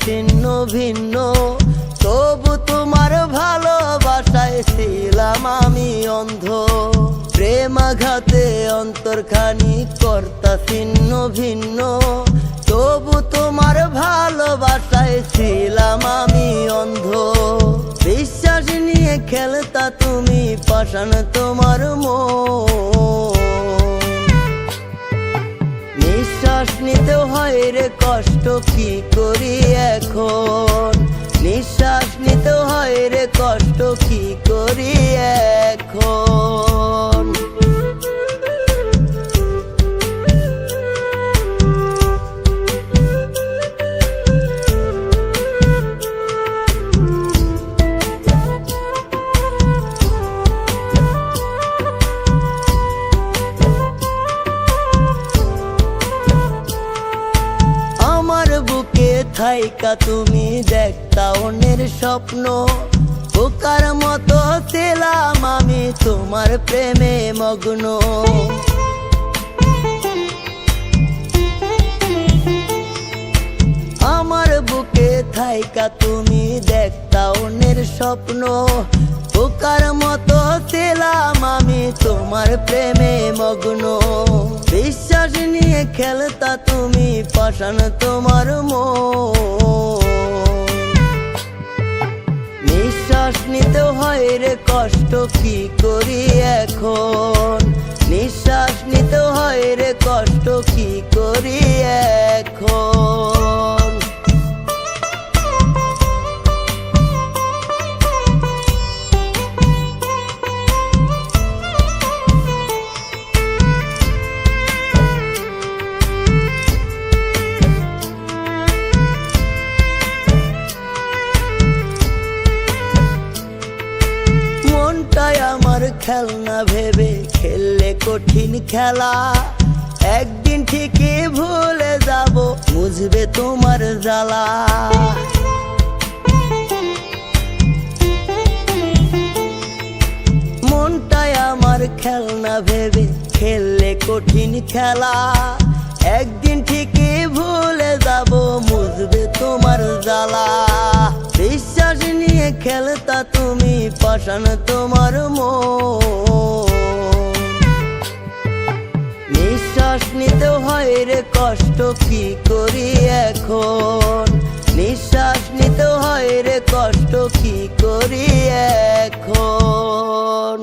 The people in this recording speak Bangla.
ছিন্ন ভিন্ন, তবু তোমার ভালোবাসায় ছিলাম আমি অন্ধ। প্রেমাঘাতে অন্তরখানি কর্তা ছিন্ন ভিন্ন, তবু তোমার ভালোবাসায় ছিলাম আমি অন্ধ। বিশ্বাস নিয়ে খেলতা তুমি, পাষাণ তোমার মন। নিঃশ্বাস নিতে হয় রে কষ্ট, কি করি এখন? নিঃশ্বাস নিতে হয় রে কষ্ট, কি করি এখন? থাইকা তুমি দেখতা অন্যের স্বপ্ন, বোকার মতো ছিলাম আমি তোমার প্রেমে মগ্ন। আমার বুকে থাইকা তুমি দেখতা অন্যের স্বপ্ন, বোকার মতো ছিলাম আমি তোমার প্রেমে মগ্ন। বিশ্বাস নিয়ে খেলতা তুমি, পাষাণ তোমার মন। নিঃশ্বাস নিতে হয় রে কষ্ট, কি করি এখন? নিঃশ্বাস নিতে হয় রে কষ্ট, কি করি এখন? মনটাই আমার খেলনা ভেবে খেললে কঠিন খেলা, একদিন ঠিকই ভুলে যাব, বুঝবে তোমার জ্বালা। মনটাই আমার খেলনা ভেবে খেললে কঠিন খেলা, একদিন ঠিকই ভুলে যাব, বুঝবে তোমার জ্বালা। বিশ্বাস নিয়ে খেলতা তুমি, পাষাণ তোমার মন। নিঃশ্বাস নিতে হয় রে কষ্ট, কি করি এখন? নিঃশ্বাস নিতে হয় রে কষ্ট, কি করি এখন?